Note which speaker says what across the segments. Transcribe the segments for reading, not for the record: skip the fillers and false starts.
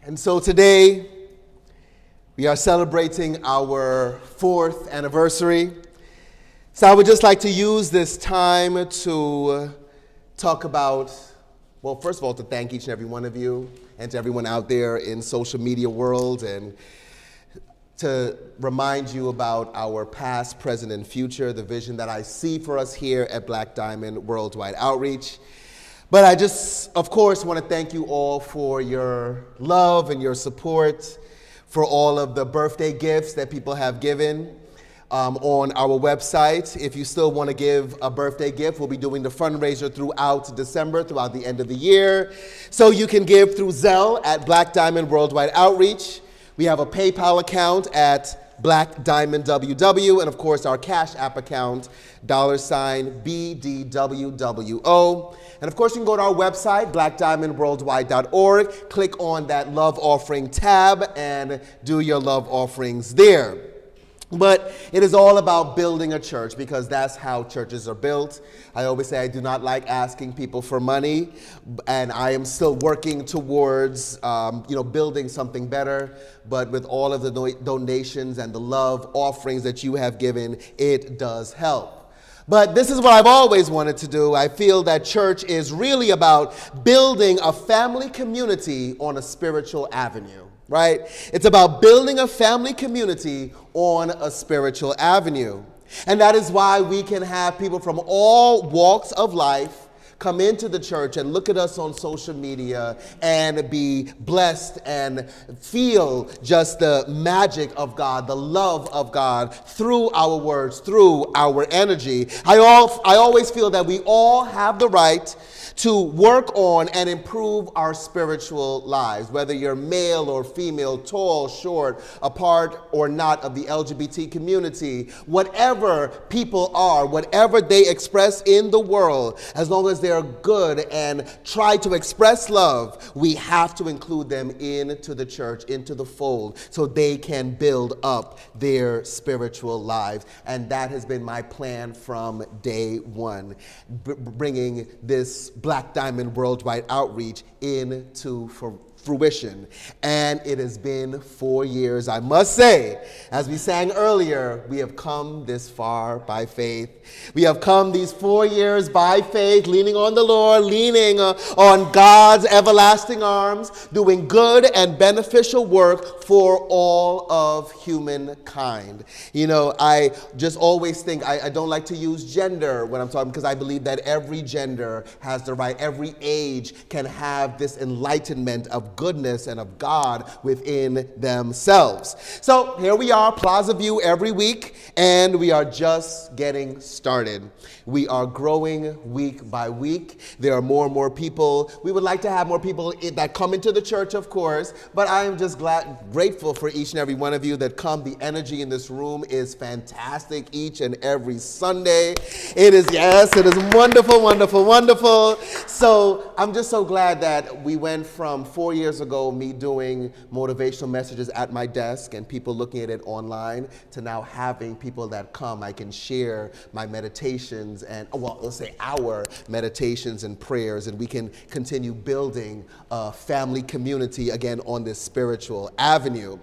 Speaker 1: And so today, we are celebrating our 4th anniversary. So I would just like to use this time to talk about, well, first of all, to thank each and every one of you and to everyone out there in social media world, and to remind you about our past, present, and future, the vision that I see for us here at Black Diamond Worldwide Outreach. But I just, of course, want to thank you all for your love and your support, for all of the birthday gifts that people have given on our website. If you still want to give a birthday gift, we'll be doing the fundraiser throughout December, throughout the end of the year. So you can give through Zelle at Black Diamond Worldwide Outreach. We have a PayPal account at BDWWO, and of course our Cash App account, $BDWWO. And of course you can go to our website, blackdiamondworldwide.org, click on that love offering tab and do your love offerings there. But it is all about building a church, because that's how churches are built. I always say I do not like asking people for money, and I am still working towards building something better. But with all of the donations and the love offerings that you have given, it does help. But this is what I've always wanted to do. I feel that church is really about building a family community on a spiritual avenue. Right? It's about building a family community on a spiritual avenue. And that is why we can have people from all walks of life come into the church and look at us on social media and be blessed and feel just the magic of God, the love of God through our words, through our energy. I always feel that we all have the right to work on and improve our spiritual lives, whether you're male or female, tall, short, a part or not of the LGBT community, whatever people are, whatever they express in the world, as long as they're good and try to express love, we have to include them into the church, into the fold, so they can build up their spiritual lives. And that has been my plan from day one, bringing this Black Diamond Worldwide Outreach into fruition. And it has been 4 years. I must say, as we sang earlier, we have come this far by faith. We have come these 4 years by faith, leaning on the Lord, leaning on God's everlasting arms, doing good and beneficial work for all of humankind. You know, I just always think, I don't like to use gender when I'm talking, because I believe that every gender has the right, every age can have this enlightenment of goodness and of God within themselves. So here we are, Plaza View every week, and we are just getting started. We are growing week by week. There are more and more people. We would like to have more people that come into the church, of course, but I am just grateful for each and every one of you that come. The energy in this room is fantastic each and every Sunday. It is wonderful, wonderful, wonderful. So I'm just so glad that we went from 4 years ago, me doing motivational messages at my desk and people looking at it online, to now having people that come. I can share my meditations and, well, let's say our meditations and prayers, and we can continue building a family community again on this spiritual avenue.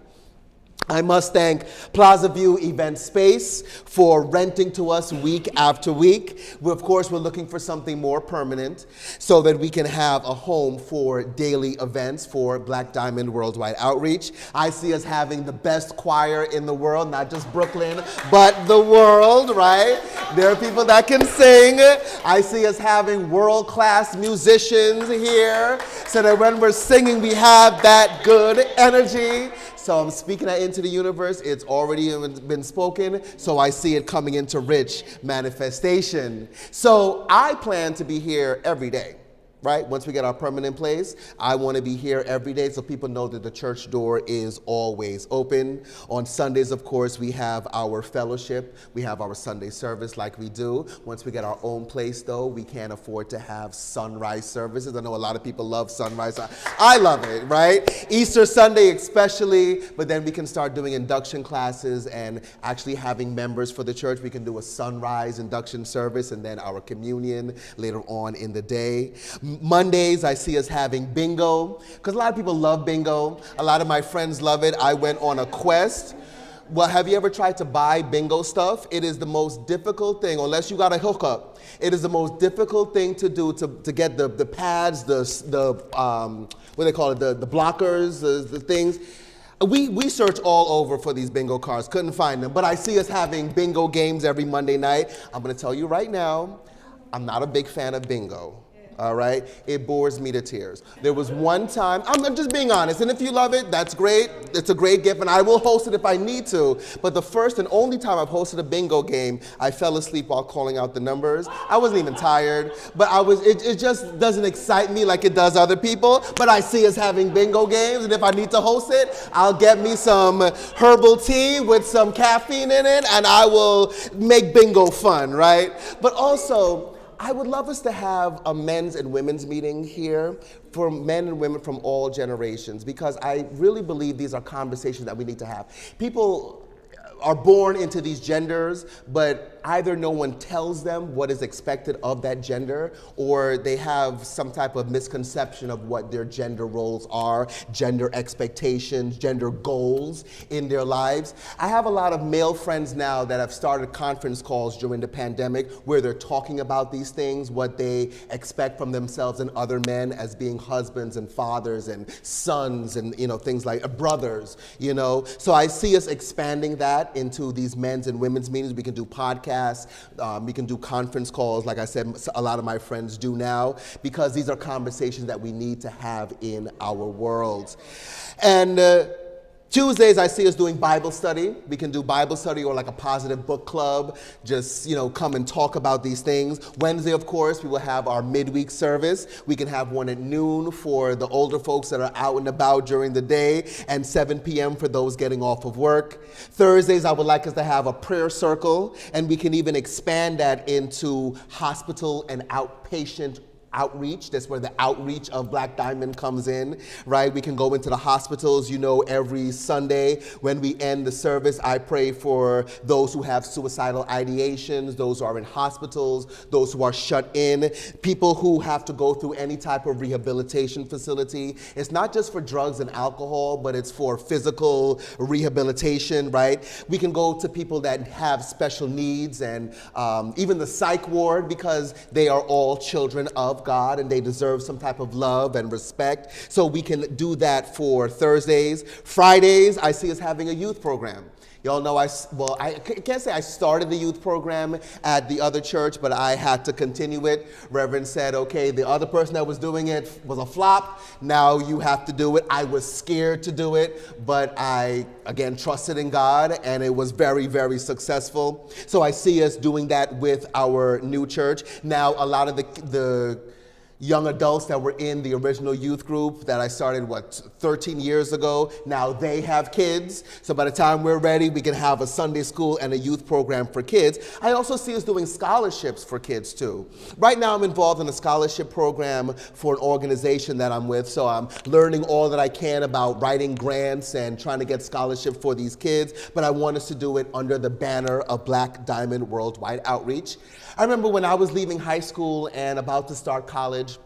Speaker 1: I must thank Plaza View Event Space for renting to us week after week. Of course, we're looking for something more permanent so that we can have a home for daily events for Black Diamond Worldwide Outreach. I see us having the best choir in the world, not just Brooklyn, but the world, right? There are people that can sing. I see us having world-class musicians here, so that when we're singing, we have that good energy. So I'm speaking that into the universe. It's already been spoken, so I see it coming into rich manifestation. So I plan to be here every day. right? Once we get our permanent place, I want to be here every day so people know that the church door is always open. On Sundays, of course, we have our fellowship. We have our Sunday service like we do. Once we get our own place, though, we can't afford to have sunrise services. I know a lot of people love sunrise. I love it, right? Easter Sunday especially, but then we can start doing induction classes and actually having members for the church. We can do a sunrise induction service and then our communion later on in the day. Mondays, I see us having bingo, because a lot of people love bingo. A lot of my friends love it. I went on a quest. Well, have you ever tried to buy bingo stuff? It is the most difficult thing, unless you got a hookup. It is the most difficult thing to do to get the pads, what they call it, the blockers, the things. We searched all over for these bingo cards, couldn't find them. But I see us having bingo games every Monday night. I'm going to tell you right now, I'm not a big fan of bingo. All right, it bores me to tears. There was one time, I'm just being honest, and if you love it, that's great. It's a great gift, and I will host it if I need to. But the first and only time I've hosted a bingo game, I fell asleep while calling out the numbers. I wasn't even tired, but it just doesn't excite me like it does other people. But I see us having bingo games, and if I need to host it, I'll get me some herbal tea with some caffeine in it, and I will make bingo fun, right? But also, I would love us to have a men's and women's meeting here for men and women from all generations, because I really believe these are conversations that we need to have. People are born into these genders, but either no one tells them what is expected of that gender, or they have some type of misconception of what their gender roles are, gender expectations, gender goals in their lives. I have a lot of male friends now that have started conference calls during the pandemic where they're talking about these things, what they expect from themselves and other men as being husbands and fathers and sons and things like brothers. So I see us expanding that into these men's and women's meetings. We can do podcasts, we can do conference calls, like I said, a lot of my friends do now, because these are conversations that we need to have in our worlds. And Tuesdays, I see us doing Bible study. We can do Bible study or like a positive book club, just, come and talk about these things. Wednesday, of course, we will have our midweek service. We can have one at noon for the older folks that are out and about during the day, and 7 p.m. for those getting off of work. Thursdays, I would like us to have a prayer circle, and we can even expand that into hospital and outpatient outreach. That's where the outreach of Black Diamond comes in, right? We can go into the hospitals. Every Sunday when we end the service, I pray for those who have suicidal ideations, those who are in hospitals, those who are shut in, people who have to go through any type of rehabilitation facility. It's not just for drugs and alcohol, but it's for physical rehabilitation, right? We can go to people that have special needs, and even the psych ward, because they are all children of God and they deserve some type of love and respect. So we can do that for Thursdays. Fridays, I see us having a youth program. Y'all know I can't say I started the youth program at the other church, but I had to continue it. Reverend said, okay, the other person that was doing it was a flop. Now you have to do it. I was scared to do it, but I, again, trusted in God, and it was very, very successful. So I see us doing that with our new church. Now, a lot of the young adults that were in the original youth group that I started, 13 years ago, now they have kids. So by the time we're ready, we can have a Sunday school and a youth program for kids. I also see us doing scholarships for kids too. Right now I'm involved in a scholarship program for an organization that I'm with, so I'm learning all that I can about writing grants and trying to get scholarship for these kids, but I want us to do it under the banner of Black Diamond Worldwide Outreach. I remember when I was leaving high school and about to start college,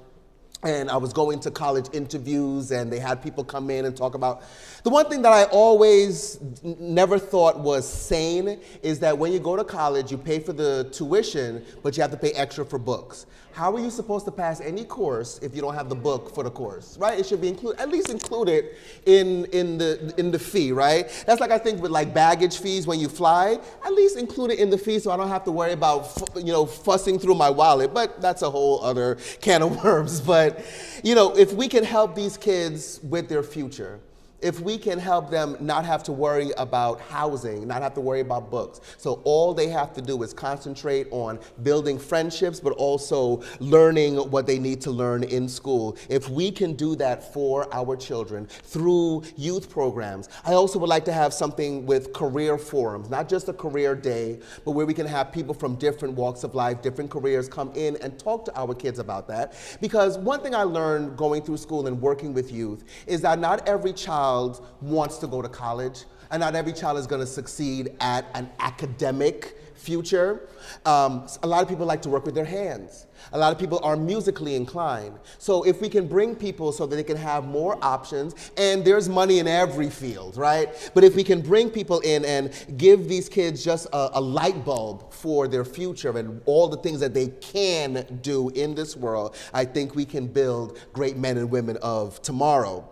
Speaker 1: and I was going to college interviews, and they had people come in and talk about. The one thing that I always never thought was sane is that when you go to college, you pay for the tuition, but you have to pay extra for books. How are you supposed to pass any course if you don't have the book for the course, right? It should be at least included in the fee, right? That's like, I think, with like baggage fees when you fly, at least include it in the fee so I don't have to worry about fussing through my wallet. But that's a whole other can of worms. But if we can help these kids with their future, if we can help them not have to worry about housing, not have to worry about books. So all they have to do is concentrate on building friendships, but also learning what they need to learn in school. If we can do that for our children through youth programs. I also would like to have something with career forums, not just a career day, but where we can have people from different walks of life, different careers come in and talk to our kids about that. Because one thing I learned going through school and working with youth is that not every child wants to go to college, and not every child is going to succeed at an academic future. A lot of people like to work with their hands. A lot of people are musically inclined. So if we can bring people so that they can have more options, and there's money in every field, right? But if we can bring people in and give these kids just a light bulb for their future and all the things that they can do in this world, I think we can build great men and women of tomorrow.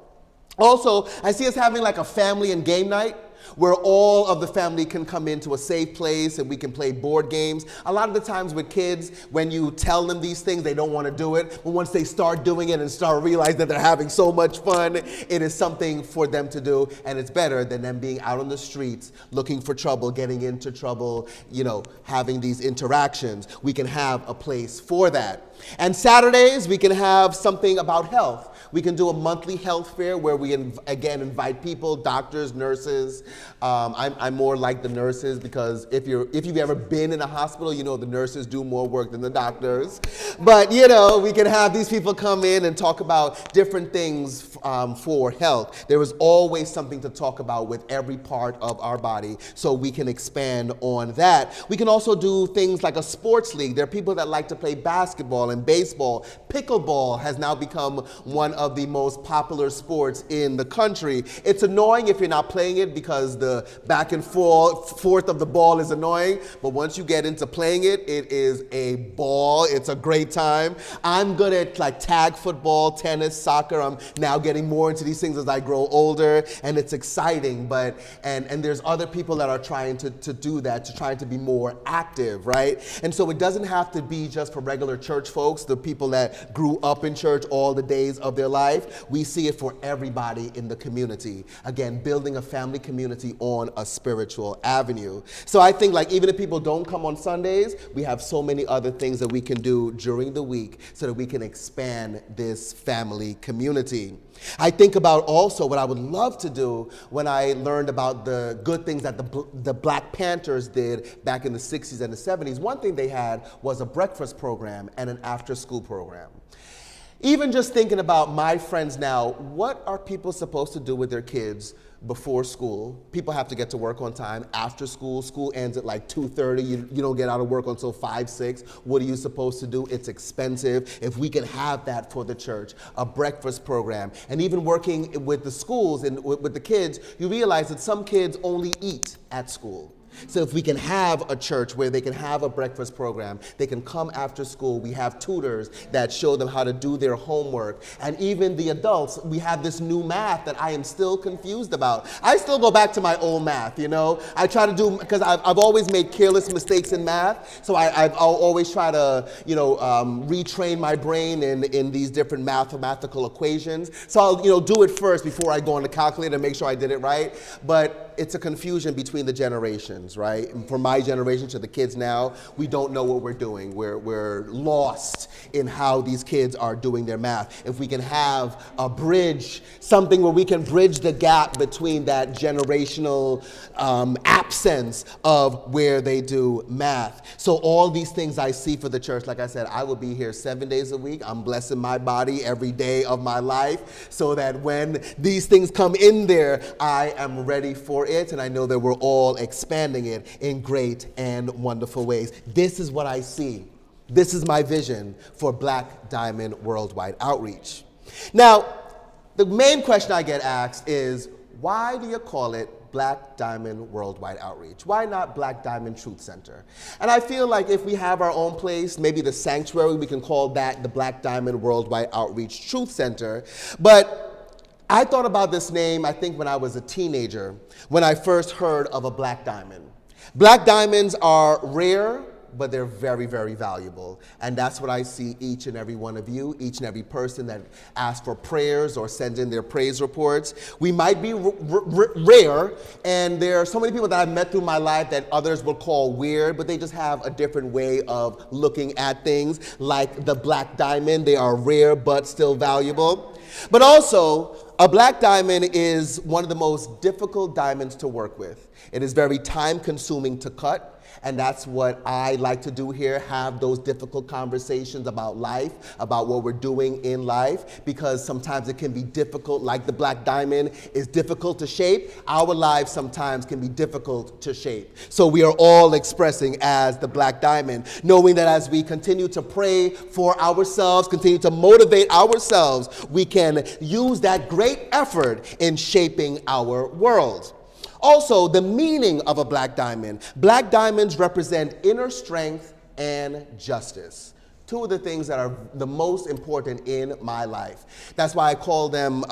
Speaker 1: Also, I see us having like a family and game night, where all of the family can come into a safe place and we can play board games. A lot of the times with kids, when you tell them these things, they don't want to do it. But once they start doing it and start realizing that they're having so much fun, it is something for them to do. And it's better than them being out on the streets, looking for trouble, getting into trouble, having these interactions. We can have a place for that. And Saturdays, we can have something about health. We can do a monthly health fair where we, again, invite people, doctors, nurses. I'm more like the nurses because if you've ever been in a hospital, you know the nurses do more work than the doctors. But, we can have these people come in and talk about different things for health. There is always something to talk about with every part of our body, so we can expand on that. We can also do things like a sports league. There are people that like to play basketball and baseball. Pickleball has now become one of the most popular sports in the country. It's annoying if you're not playing it because the back and forth of the ball is annoying, but once you get into playing it, it is a ball. It's a great time. I'm good at like tag football, tennis, soccer. I'm now getting more into these things as I grow older, and it's exciting, but and there's other people that are trying to do that, to try to be more active, right? And so it doesn't have to be just for regular church folks, the people that grew up in church all the days of their life. We see it for everybody in the community. Again, building a family community on a spiritual avenue. So I think like even if people don't come on Sundays, we have so many other things that we can do during the week so that we can expand this family community. I think about also what I would love to do when I learned about the good things that the Black Panthers did back in the 60s and the 70s. One thing they had was a breakfast program and an after-school program. Even just thinking about my friends now, what are people supposed to do with their kids before school? People have to get to work on time. After school, school ends at like 2:30. You don't get out of work until 5, 6. What are you supposed to do? It's expensive. If we can have that for the church, a breakfast program, and even working with the schools and with the kids, you realize that some kids only eat at school. So if we can have a church where they can have a breakfast program, they can come after school. We have tutors that show them how to do their homework. And even the adults, we have this new math that I am still confused about. I still go back to my old math, I try to do, because I've always made careless mistakes in math. So I'll always try to, retrain my brain in these different mathematical equations. So I'll, do it first before I go on the calculator and make sure I did it right. But it's a confusion between the generations, right? And from my generation to the kids now, we don't know what we're doing. We're lost in how these kids are doing their math. If we can have a bridge, something where we can bridge the gap between that generational absence of where they do math. So all these things I see for the church, like I said, I will be here 7 days a week. I'm blessing my body every day of my life so that when these things come in there, I am ready for it, and I know that we're all expanding it in great and wonderful ways. This is what I see. This is my vision for Black Diamond Worldwide Outreach. Now, the main question I get asked is, why do you call it Black Diamond Worldwide Outreach? Why not Black Diamond Truth Center? And I feel like if we have our own place, maybe the sanctuary, we can call that the Black Diamond Worldwide Outreach Truth Center. But I thought about this name, I think, when I was a teenager, when I first heard of a black diamond. Black diamonds are rare, but they're very, very valuable. And that's what I see each and every one of you, each and every person that asks for prayers or sends in their praise reports. We might be rare, and there are so many people that I've met through my life that others will call weird, but they just have a different way of looking at things. Like the black diamond, they are rare but still valuable. But also, a black diamond is one of the most difficult diamonds to work with. It is very time-consuming to cut. And that's what I like to do here, have those difficult conversations about life, about what we're doing in life, because sometimes it can be difficult, like the Black Diamond is difficult to shape. Our lives sometimes can be difficult to shape. So we are all expressing as the Black Diamond, knowing that as we continue to pray for ourselves, continue to motivate ourselves, we can use that great effort in shaping our world. Also, the meaning of a black diamond. Black diamonds represent inner strength and justice. Two of the things that are the most important in my life. That's why I call them,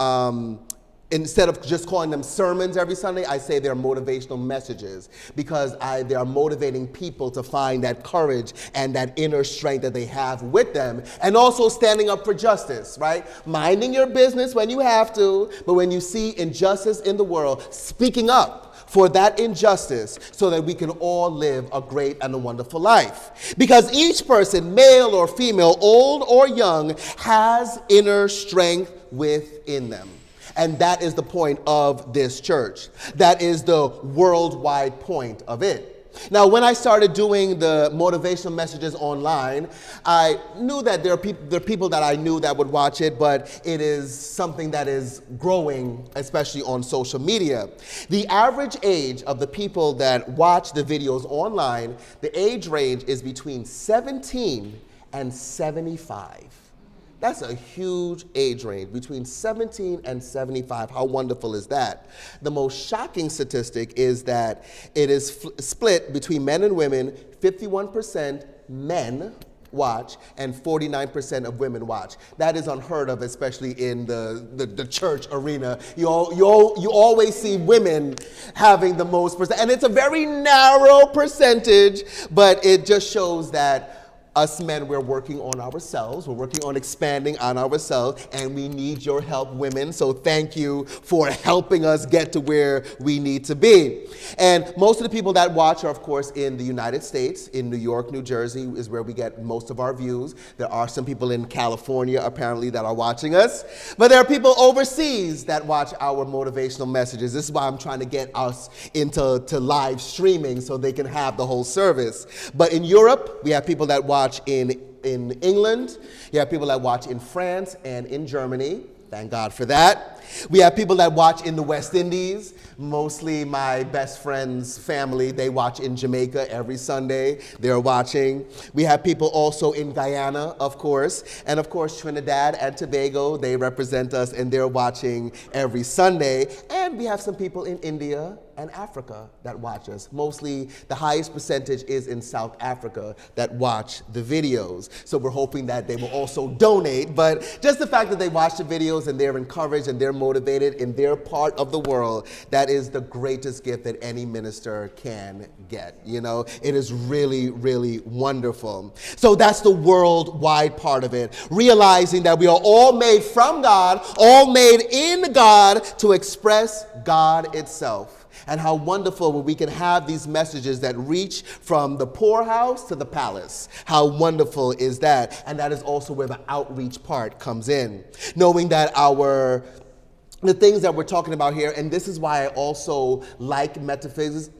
Speaker 1: instead of just calling them sermons every Sunday, I say they're motivational messages, because they are motivating people to find that courage and that inner strength that they have with them, and also standing up for justice, right? Minding your business when you have to, but when you see injustice in the world, speaking up for that injustice so that we can all live a great and a wonderful life. Because each person, male or female, old or young, has inner strength within them. And that is the point of this church. That is the worldwide point of it. Now, when I started doing the motivational messages online, I knew that there are people that I knew that would watch it, but it is something that is growing, especially on social media. The average age of the people that watch the videos online, the age range is between 17 and 75. That's a huge age range, between 17 and 75. How wonderful is that? The most shocking statistic is that it is split between men and women. 51% men watch and 49% of women watch. That is unheard of, especially in the church arena. You always see women having the most percent, and it's a very narrow percentage, but it just shows that us men, we're working on ourselves. We're working on expanding on ourselves, and we need your help, women. So thank you for helping us get to where we need to be. And most of the people that watch are, of course, in the United States. In New York, New Jersey is where we get most of our views. There are some people in California, apparently, that are watching us. But there are people overseas that watch our motivational messages. This is why I'm trying to get us into live streaming so they can have the whole service. But in Europe, we have people that watch in England. You have people that watch in France and in Germany. Thank God for that. We have people that watch in the West Indies. Mostly my best friend's family, they watch in Jamaica every Sunday. They're watching. We have people also in Guyana, of course. And of course, Trinidad and Tobago, they represent us and they're watching every Sunday. And we have some people in India and Africa that watch us. Mostly, the highest percentage is in South Africa that watch the videos. So we're hoping that they will also donate. But just the fact that they watch the videos and they're encouraged and they're motivated in their part of the world, that is the greatest gift that any minister can get. You know, it is really, really wonderful. So that's the worldwide part of it. Realizing that we are all made from God, all made in God to express God itself. And how wonderful when we can have these messages that reach from the poorhouse to the palace. How wonderful is that? And that is also where the outreach part comes in. Knowing that the things that we're talking about here, and this is why I also like metaphysics.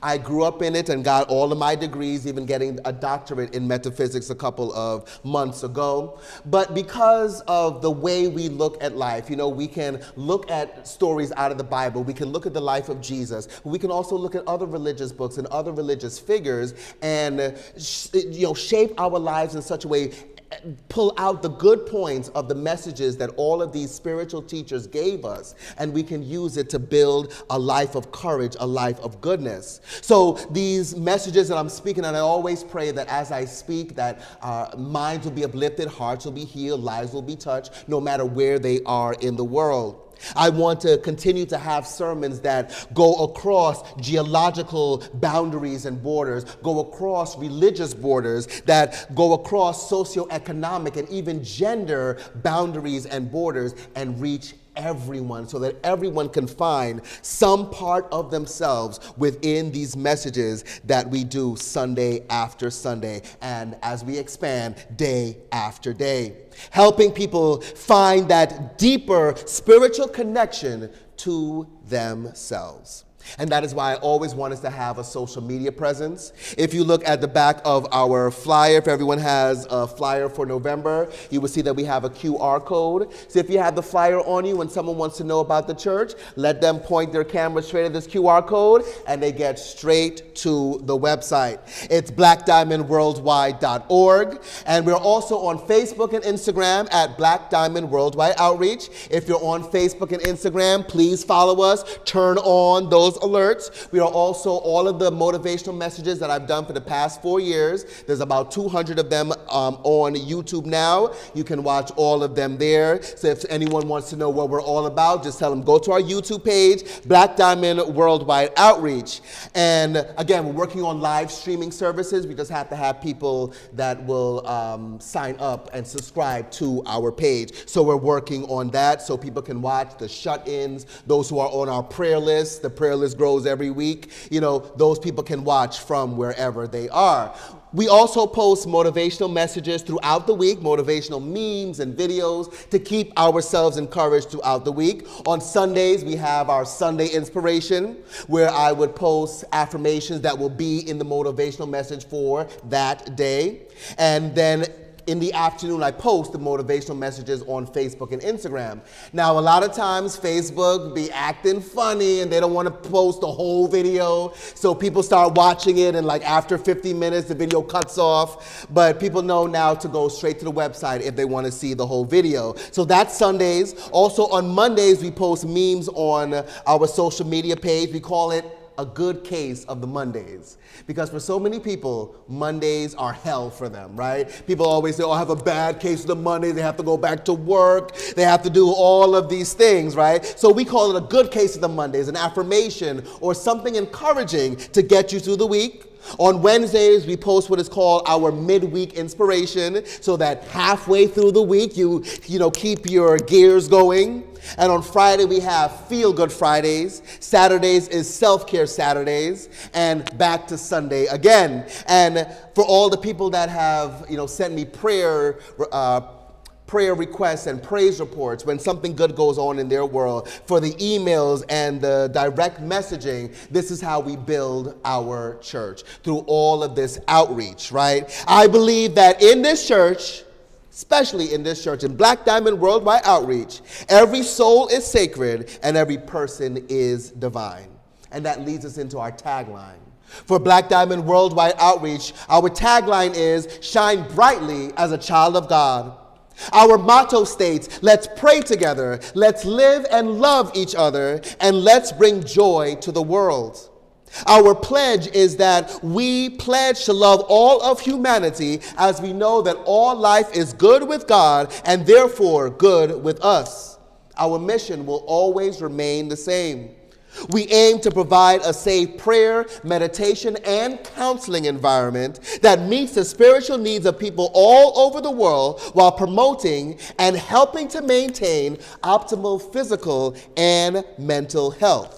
Speaker 1: I grew up in it and got all of my degrees, even getting a doctorate in metaphysics a couple of months ago. But because of the way we look at life, you know, we can look at stories out of the Bible, we can look at the life of Jesus, we can also look at other religious books and other religious figures and shape our lives in such a way, pull out the good points of the messages that all of these spiritual teachers gave us, and we can use it to build a life of courage, a life of goodness. So these messages that I'm speaking, and I always pray that as I speak, that minds will be uplifted, hearts will be healed, lives will be touched, no matter where they are in the world. I want to continue to have sermons that go across geological boundaries and borders, go across religious borders, that go across socioeconomic and even gender boundaries and borders, and reach everyone so that everyone can find some part of themselves within these messages that we do Sunday after Sunday, and as we expand day after day, helping people find that deeper spiritual connection to themselves. And that is why I always want us to have a social media presence. If you look at the back of our flyer, if everyone has a flyer for November, you will see that we have a QR code. So if you have the flyer on you and someone wants to know about the church, let them point their camera straight at this QR code and they get straight to the website. It's blackdiamondworldwide.org. And we're also on Facebook and Instagram at Black Diamond Worldwide Outreach. If you're on Facebook and Instagram, please follow us. Turn on those alerts. We are also all of the motivational messages that I've done for the past 4 years. There's about 200 of them on YouTube now. You can watch all of them there. So if anyone wants to know what we're all about, just tell them go to our YouTube page, Black Diamond Worldwide Outreach. And again, we're working on live streaming services. We just have to have people that will sign up and subscribe to our page. So we're working on that so people can watch the shut-ins, those who are on our prayer list. The prayer list grows every week. You know, those people can watch from wherever they are. We also post motivational messages throughout the week, motivational memes and videos to keep ourselves encouraged throughout the week. On Sundays, we have our Sunday Inspiration, where I would post affirmations that will be in the motivational message for that day. And then in the afternoon, I post the motivational messages on Facebook and Instagram. Now, a lot of times Facebook be acting funny and they don't want to post the whole video. So people start watching it and like after 50 minutes, the video cuts off. But people know now to go straight to the website if they want to see the whole video. So that's Sundays. Also on Mondays, we post memes on our social media page. We call it a good case of the Mondays. Because for so many people, Mondays are hell for them, right? People always say, oh, I have a bad case of the Monday. They have to go back to work. They have to do all of these things, right? So we call it a good case of the Mondays, an affirmation or something encouraging to get you through the week. On Wednesdays, we post what is called our midweek inspiration, so that halfway through the week, you keep your gears going. And on Friday, we have Feel Good Fridays. Saturdays is Self-Care Saturdays, and back to Sunday again. And for all the people that have, sent me prayer requests and praise reports when something good goes on in their world, for the emails and the direct messaging, this is how we build our church, through all of this outreach, right? I believe that in this church, especially in this church, in Black Diamond Worldwide Outreach, every soul is sacred and every person is divine. And that leads us into our tagline. For Black Diamond Worldwide Outreach, our tagline is, shine brightly as a child of God. Our motto states, let's pray together, let's live and love each other, and let's bring joy to the world. Our pledge is that we pledge to love all of humanity, as we know that all life is good with God and therefore good with us. Our mission will always remain the same. We aim to provide a safe prayer, meditation, and counseling environment that meets the spiritual needs of people all over the world while promoting and helping to maintain optimal physical and mental health.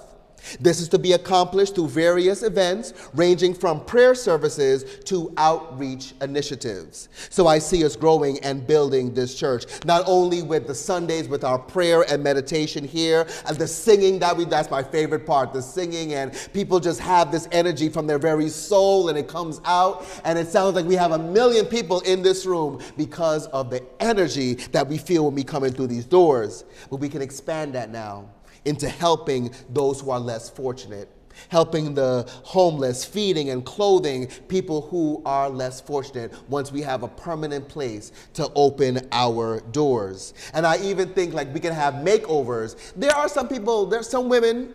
Speaker 1: This is to be accomplished through various events ranging from prayer services to outreach initiatives. So I see us growing and building this church, not only with the Sundays with our prayer and meditation here, and the singing that's my favorite part, the singing, and people just have this energy from their very soul and it comes out, and it sounds like we have 1 million people in this room because of the energy that we feel when we come in through these doors. But we can expand that now into helping those who are less fortunate, helping the homeless, feeding and clothing people who are less fortunate once we have a permanent place to open our doors. And I even think like we can have makeovers. There's some women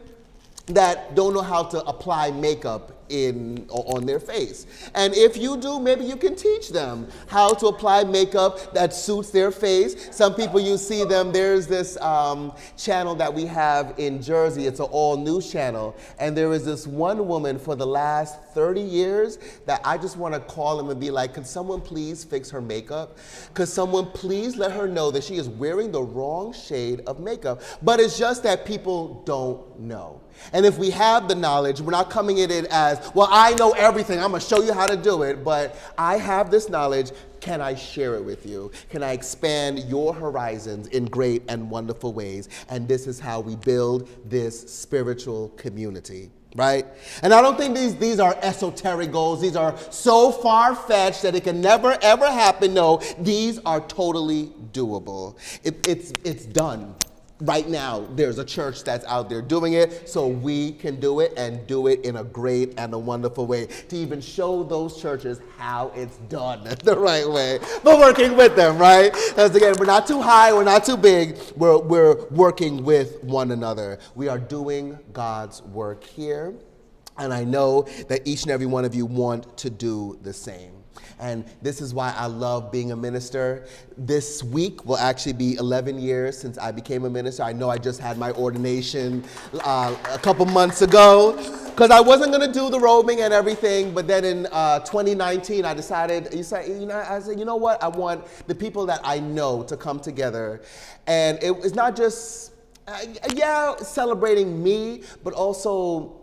Speaker 1: that don't know how to apply makeup on their face. And if you do, maybe you can teach them how to apply makeup that suits their face. Some people, you see them, there's this channel that we have in Jersey. It's an all-news channel. And there is this one woman for the last 30 years that I just want to call them and be like, could someone please fix her makeup? Could someone please let her know that she is wearing the wrong shade of makeup? But it's just that people don't know. And if we have the knowledge, we're not coming at it as, well, I know everything, I'm going to show you how to do it, but I have this knowledge, can I share it with you? Can I expand your horizons in great and wonderful ways? And this is how we build this spiritual community. right? And I don't think these are esoteric goals. These are so far-fetched that it can never, ever happen. No, these are totally doable. It's done. Right now, there's a church that's out there doing it, so we can do it and do it in a great and a wonderful way to even show those churches how it's done the right way. But working with them, right? Because again, we're not too high, we're not too big, we're working with one another. We are doing God's work here, and I know that each and every one of you want to do the same. And this is why I love being a minister. This week will actually be 11 years since I became a minister. I know I just had my ordination a couple months ago because I wasn't going to do the robing and everything. But then in 2019, I decided, I said, you know what? I want the people that I know to come together. And it's not just, celebrating me, but also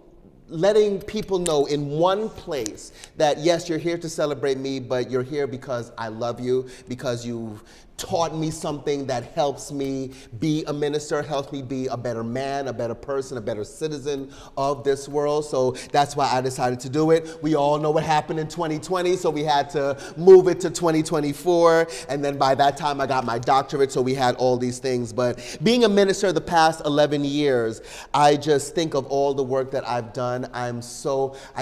Speaker 1: letting people know in one place that, yes, you're here to celebrate me, but you're here because I love you, because you've taught me something that helps me be a minister, helps me be a better man, a better person, a better citizen of this world. So that's why I decided to do it. We all know what happened in 2020, so we had to move it to 2024. And then by that time, I got my doctorate, so we had all these things. But being a minister the past 11 years, I just think of all the work that I've done. I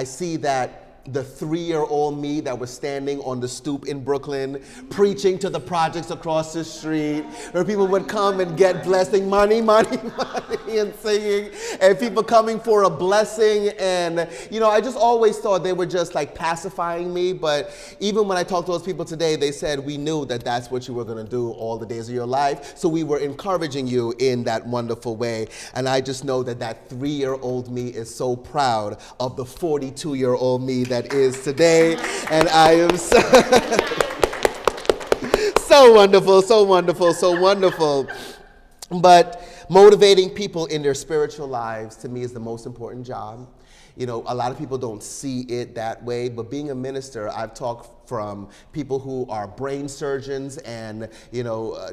Speaker 1: see that the 3-year-old me that was standing on the stoop in Brooklyn, preaching to the projects across the street, where people would come and get blessing, money, and singing, and people coming for a blessing. And, I just always thought they were just like pacifying me. But even when I talked to those people today, they said, we knew that that's what you were going to do all the days of your life. So we were encouraging you in that wonderful way. And I just know that that 3-year-old me is so proud of the 42-year-old me that is today. And I am so wonderful, so wonderful, so wonderful. But motivating people in their spiritual lives, to me, is the most important job. A lot of people don't see it that way, but being a minister, I've talked from people who are brain surgeons and,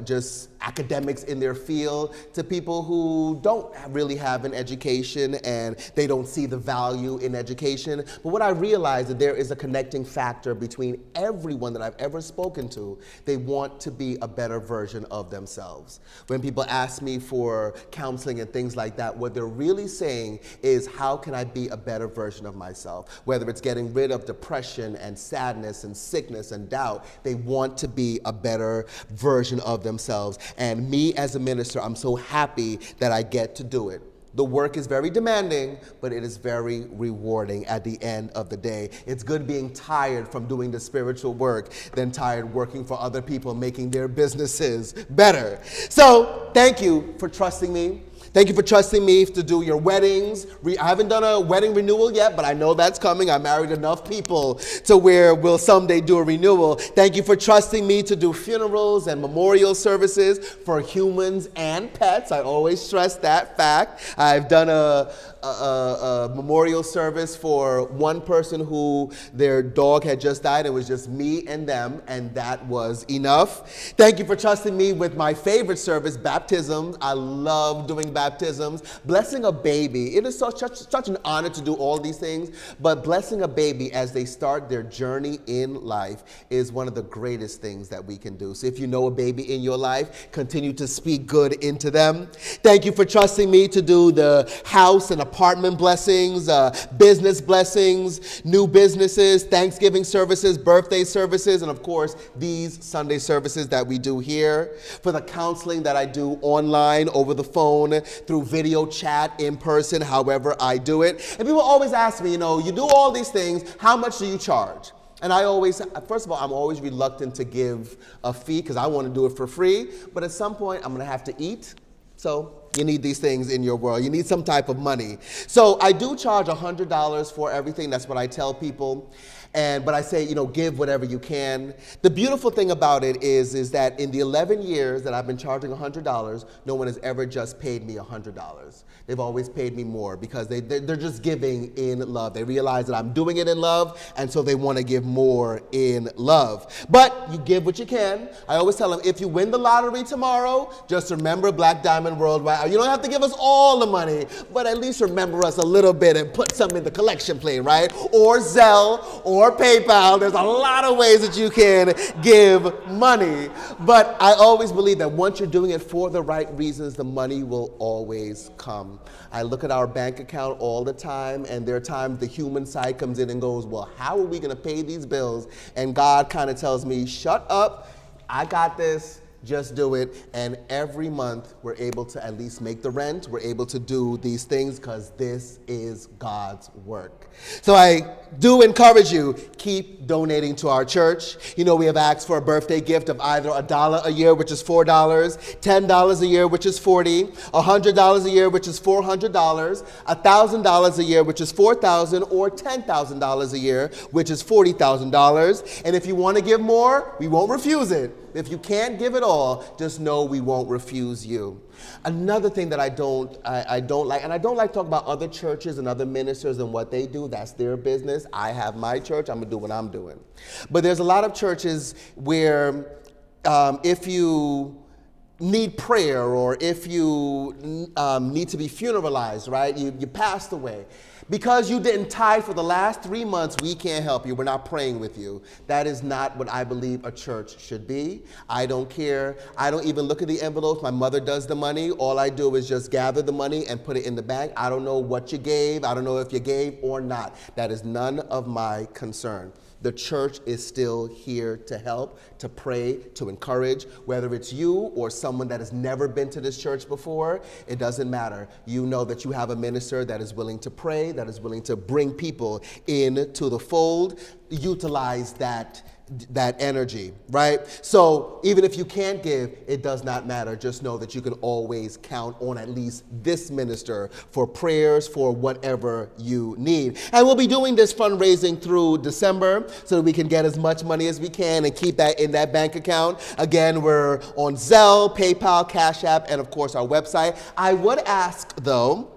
Speaker 1: just academics in their field, to people who don't really have an education and they don't see the value in education. But what I realized that there is a connecting factor between everyone that I've ever spoken to. They want to be a better version of themselves. When people ask me for counseling and things like that, what they're really saying is, how can I be a better version of myself? Whether it's getting rid of depression and sadness and sickness and doubt, they want to be a better version of themselves. And me as a minister, I'm so happy that I get to do it. The work is very demanding, but it is very rewarding at the end of the day. It's good being tired from doing the spiritual work than tired working for other people, making their businesses better. So thank you for trusting me. Thank you for trusting me to do your weddings. I haven't done a wedding renewal yet, but I know that's coming. I married enough people to where we'll someday do a renewal. Thank you for trusting me to do funerals and memorial services for humans and pets. I always stress that fact. I've done a memorial service for one person who their dog had just died. It was just me and them, and that was enough. Thank you for trusting me with my favorite service, baptisms. I love doing baptisms. Blessing a baby. It is such an honor to do all these things, but blessing a baby as they start their journey in life is one of the greatest things that we can do. So if you know a baby in your life, continue to speak good into them. Thank you for trusting me to do the house and apartment blessings, business blessings, new businesses, Thanksgiving services, birthday services, and of course, these Sunday services that we do here. For the counseling that I do online, over the phone, through video chat, in person, however I do it. And people always ask me, you do all these things, how much do you charge? And first of all, I'm always reluctant to give a fee because I want to do it for free. But at some point, I'm going to have to eat. So you need these things in your world. You need some type of money. So I do charge $100 for everything. That's what I tell people. But I say, give whatever you can. The beautiful thing about it is that in the 11 years that I've been charging $100, no one has ever just paid me $100. They've always paid me more because they're just giving in love. They realize that I'm doing it in love, and so they want to give more in love. But you give what you can. I always tell them, if you win the lottery tomorrow, just remember Black Diamond Worldwide. You don't have to give us all the money, but at least remember us a little bit and put some in the collection plate, right? Or Zelle or PayPal. There's a lot of ways that you can give money. But I always believe that once you're doing it for the right reasons, the money will always come. I look at our bank account all the time, and there are times the human side comes in and goes, well, how are we going to pay these bills? And God kind of tells me, shut up, I got this. Just do it. And every month we're able to at least make the rent. We're able to do these things because this is God's work. So I do encourage you, keep donating to our church. You know, we have asked for a birthday gift of either $1 a year, which is $4, $10 a year, which is $40, $100 a year, which is $400, $1,000 a year, which is $4,000, or $10,000 a year, which is $40,000. And if you want to give more, we won't refuse it. If you can't give it all, just know we won't refuse you. Another thing that I don't like, and I don't like talking about other churches and other ministers and what they do. That's their business. I have my church. I'm going to do what I'm doing. But there's a lot of churches where if you need prayer, or if you need to be funeralized, right? You passed away. Because you didn't tithe for the last 3 months, we can't help you. We're not praying with you. That is not what I believe a church should be. I don't care. I don't even look at the envelopes. My mother does the money. All I do is just gather the money and put it in the bank. I don't know what you gave. I don't know if you gave or not. That is none of my concern. The church is still here to help, to pray, to encourage. Whether it's you or someone that has never been to this church before, it doesn't matter. You know that you have a minister that is willing to pray, that is willing to bring people into the fold. Utilize that energy, right? So even if you can't give, it does not matter. Just know that you can always count on at least this minister for prayers, for whatever you need. And we'll be doing this fundraising through December so that we can get as much money as we can and keep that in that bank account. Again, we're on Zelle, PayPal, Cash App, and of course our website. I would ask though,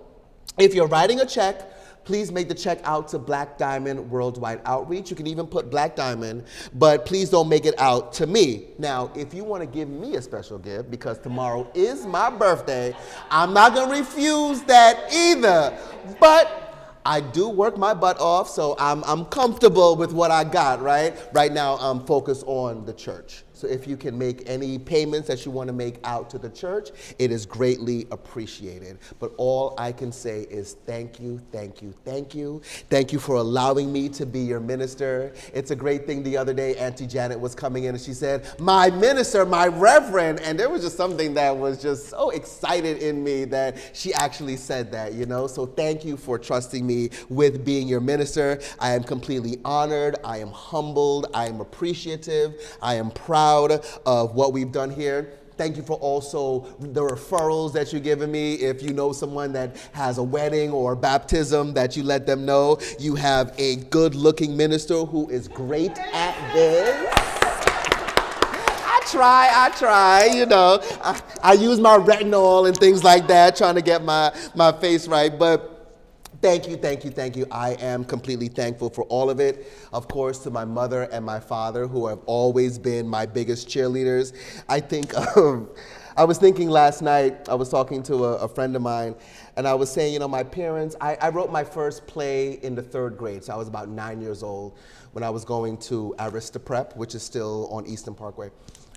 Speaker 1: if you're writing a check, please make the check out to Black Diamond Worldwide Outreach. You can even put Black Diamond, but please don't make it out to me. Now, if you want to give me a special gift, because tomorrow is my birthday, I'm not going to refuse that either. But I do work my butt off, so I'm comfortable with what I got, right? Right now, I'm focused on the church. So if you can make any payments that you want to make out to the church, it is greatly appreciated. But all I can say is thank you, thank you, thank you. Thank you for allowing me to be your minister. It's a great thing. The other day, Auntie Janet was coming in and she said, my minister, my reverend. And there was just something that was just so excited in me that she actually said that, you know. So thank you for trusting me with being your minister. I am completely honored. I am humbled. I am appreciative. I am proud of what we've done here. Thank you for also the referrals that you're giving me. If you know someone that has a wedding or baptism, that you let them know you have a good-looking minister who is great at this. I try, you know. I use my retinol and things like that, trying to get my face right, but thank you, thank you, thank you. I am completely thankful for all of it. Of course, to my mother and my father, who have always been my biggest cheerleaders. I was thinking last night, I was talking to a friend of mine, and I was saying, you know, my parents, I wrote my first play in the 3rd grade, so I was about 9 years old when I was going to Arista Prep, which is still on Eastern Parkway.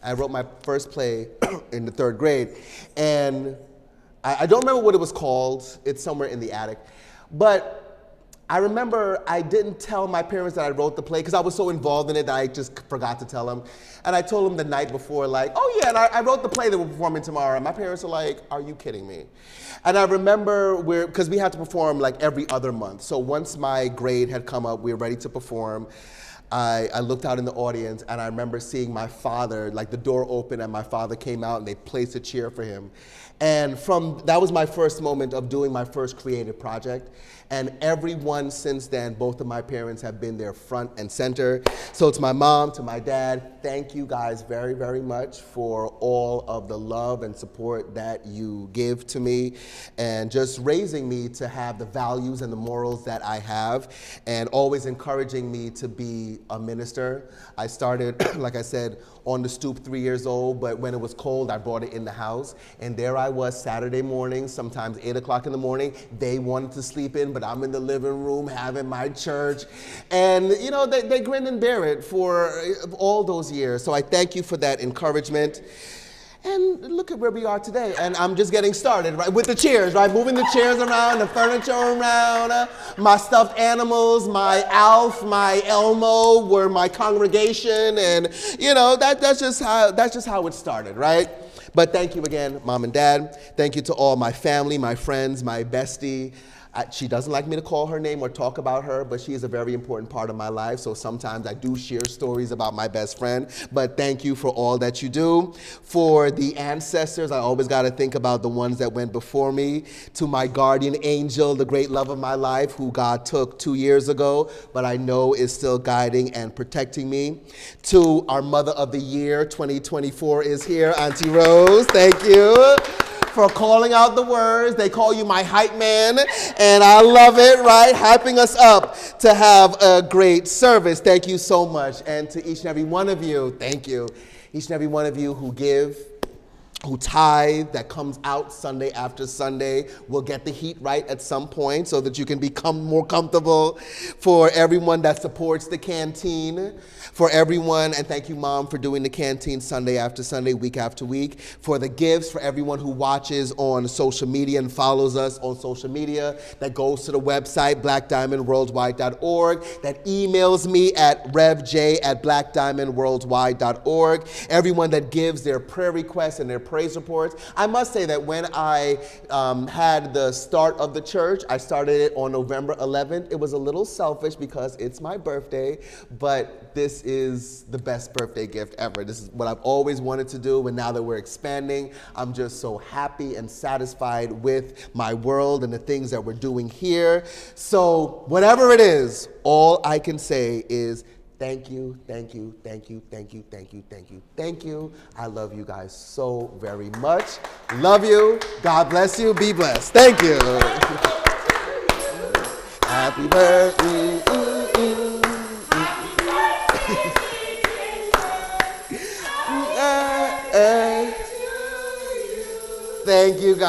Speaker 1: I wrote my first play in the 3rd grade, and I don't remember what it was called. It's somewhere in the attic. But I remember I didn't tell my parents that I wrote the play because I was so involved in it that I just forgot to tell them. And I told them the night before, like, oh yeah, and I wrote the play that we're performing tomorrow. And my parents are like, are you kidding me? And I remember because we had to perform like every other month. So once my grade had come up, we were ready to perform. I looked out in the audience and I remember seeing my father, like the door opened and my father came out and they placed a chair for him. And that was my first moment of doing my first creative project. And everyone since then, both of my parents have been there front and center. So to my mom, to my dad, thank you guys very, very much for all of the love and support that you give to me and just raising me to have the values and the morals that I have and always encouraging me to be be a minister. I started, like I said, on the stoop 3 years old, but when it was cold, I brought it in the house. And there I was Saturday morning, sometimes 8 o'clock in the morning. They wanted to sleep in, but I'm in the living room having my church. And, you know, they grinned and bear it for all those years. So I thank you for that encouragement. And look at where we are today. And I'm just getting started, right? With the chairs, right? Moving the chairs around, the furniture around. My stuffed animals, my Alf, my Elmo were my congregation. And, you know, that's just how it started, right? But thank you again, Mom and Dad. Thank you to all my family, my friends, my bestie. She doesn't like me to call her name or talk about her, but she is a very important part of my life, so sometimes I do share stories about my best friend. But thank you for all that you do. For the ancestors, I always got to think about the ones that went before me. To my guardian angel, the great love of my life, who God took 2 years ago, but I know is still guiding and protecting me. To our Mother of the Year, 2024 is here, Auntie Rose, thank you for calling out the words. They call you my hype man, and I love it, right? Hyping us up to have a great service. Thank you so much. And to each and every one of you, thank you. Each and every one of you who give, who tithe, that comes out Sunday after Sunday. We'll get the heat right at some point so that you can become more comfortable. For everyone that supports the canteen, for everyone, and thank you, Mom, for doing the canteen Sunday after Sunday, week after week. For the gifts, for everyone who watches on social media and follows us on social media, that goes to the website, blackdiamondworldwide.org, that emails me at revj@blackdiamondworldwide.org. Everyone that gives their prayer requests and their praise reports. I must say that when I had the start of the church, I started it on November 11th. It was a little selfish because it's my birthday, but this is the best birthday gift ever. This is what I've always wanted to do, and now that we're expanding, I'm just so happy and satisfied with my world and the things that we're doing here. So whatever it is, all I can say is thank you, thank you, thank you, thank you, thank you, thank you, thank you. I love you guys so very much. Love you. God bless you. Be blessed. Thank you. Happy birthday. Thank you, guys.